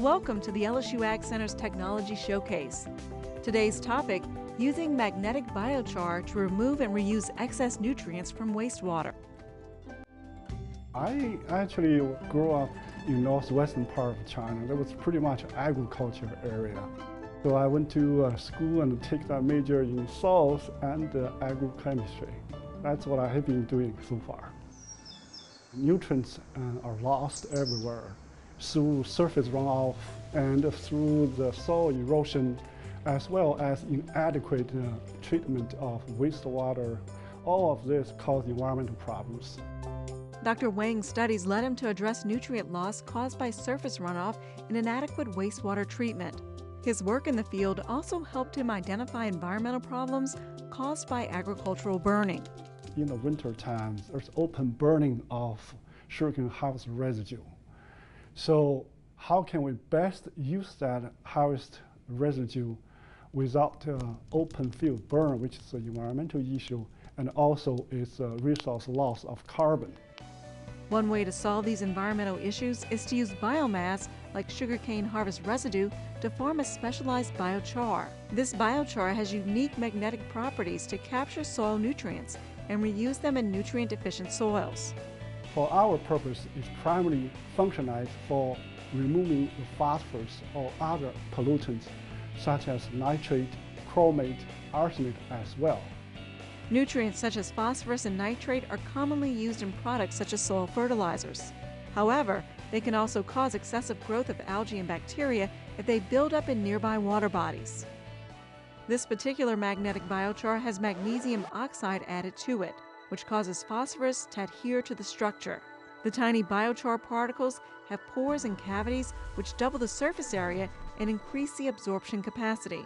Welcome to the LSU AgCenter's Technology Showcase. Today's topic, using magnetic biochar to remove and reuse excess nutrients from wastewater. I actually grew up in northwestern part of China. That was pretty much agriculture area. So I went to school and take that major in soils and agrochemistry. That's what I have been doing so far. Nutrients are lost everywhere through surface runoff and through the soil erosion, as well as inadequate treatment of wastewater. All of this cause environmental problems. Dr. Wang's studies led him to address nutrient loss caused by surface runoff and inadequate wastewater treatment. His work in the field also helped him identify environmental problems caused by agricultural burning. In the winter times, there's open burning of sugarcane harvest residue. So how can we best use that harvest residue without open field burn, which is an environmental issue, and also is a resource loss of carbon. One way to solve these environmental issues is to use biomass like sugarcane harvest residue to form a specialized biochar. This biochar has unique magnetic properties to capture soil nutrients and reuse them in nutrient-deficient soils. For our purpose, it's primarily functionized for removing the phosphorus or other pollutants such as nitrate, chromate, arsenic as well. Nutrients such as phosphorus and nitrate are commonly used in products such as soil fertilizers. However, they can also cause excessive growth of algae and bacteria if they build up in nearby water bodies. This particular magnetic biochar has magnesium oxide added to it, which causes phosphorus to adhere to the structure. The tiny biochar particles have pores and cavities which double the surface area and increase the absorption capacity.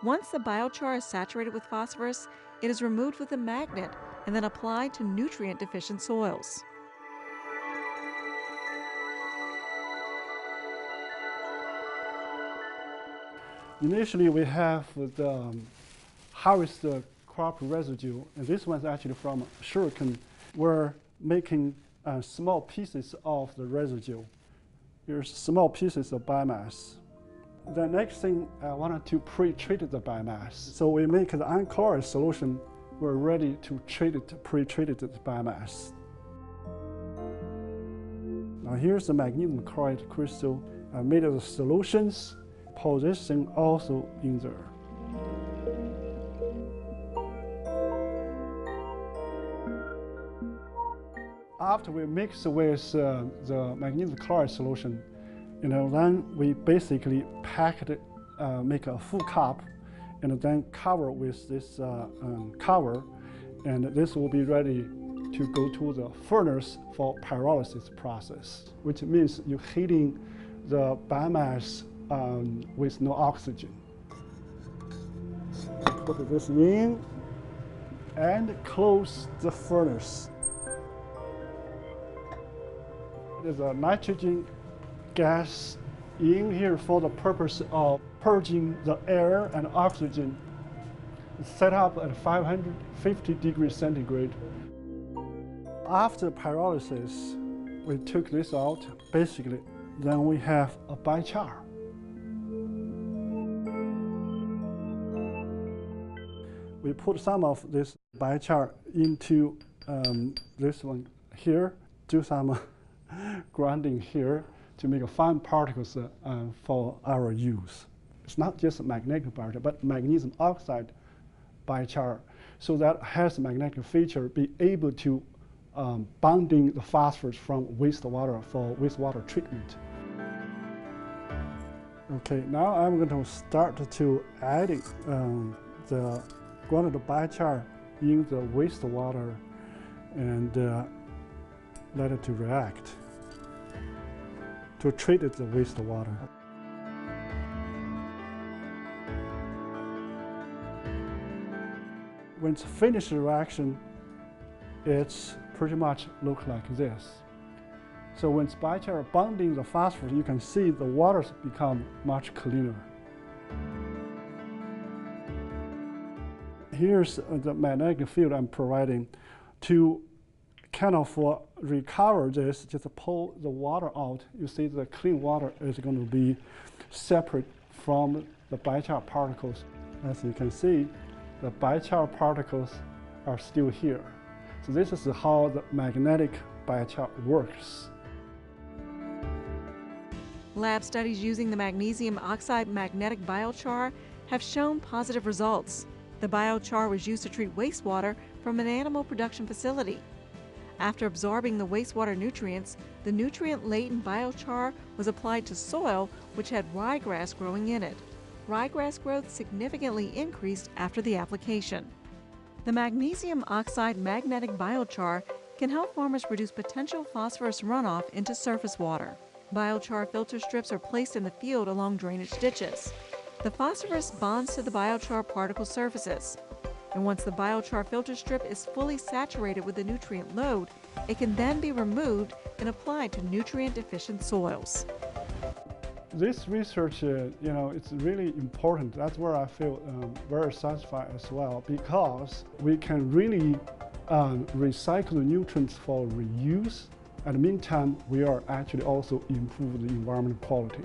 Once the biochar is saturated with phosphorus, it is removed with a magnet and then applied to nutrient-deficient soils. Initially, we have the harvest crop residue, and this one's actually from sugarcane. We're making small pieces of the residue. Here's small pieces of biomass. The next thing, I wanted to pre-treat the biomass. So we make the unchloride solution. We're ready to treat it, pre-treat the biomass. Now here's the magnesium chloride crystal. I made the solutions. Pour this thing also in there. After we mix with the magnesium chloride solution, then we basically pack it, make a full cup, and then cover with this cover, and this will be ready to go to the furnace for pyrolysis process, which means you're heating the biomass with no oxygen. Put this in and close the furnace. There's a nitrogen gas in here for the purpose of purging the air and oxygen. It's set up at 550 degrees centigrade. After pyrolysis, we took this out, basically, then we have a biochar. We put some of this biochar into this one here, do some grinding here to make fine particles for our use. It's not just magnetic biochar, but magnesium oxide biochar, so that has a magnetic feature, be able to bonding the phosphorus from wastewater for wastewater treatment. Okay, now I'm going to start to adding the grounded biochar in the wastewater and let it to react to treat the wastewater. When it's finished the reaction, it's pretty much look like this. So when biochar bonding the phosphorus, you can see the waters become much cleaner. Here's the magnetic field I'm providing to kind of recover this, just pull the water out. You see the clean water is going to be separate from the biochar particles. As you can see, the biochar particles are still here. So this is how the magnetic biochar works. Lab studies using the magnesium oxide magnetic biochar have shown positive results. The biochar was used to treat wastewater from an animal production facility. After absorbing the wastewater nutrients, the nutrient-laden biochar was applied to soil which had ryegrass growing in it. Ryegrass growth significantly increased after the application. The magnesium oxide magnetic biochar can help farmers reduce potential phosphorus runoff into surface water. Biochar filter strips are placed in the field along drainage ditches. The phosphorus bonds to the biochar particle surfaces, and once the biochar filter strip is fully saturated with the nutrient load, it can then be removed and applied to nutrient-deficient soils. This research, it's really important. That's where I feel very satisfied as well, because we can really recycle the nutrients for reuse. At the meantime, we are actually also improving the environmental quality.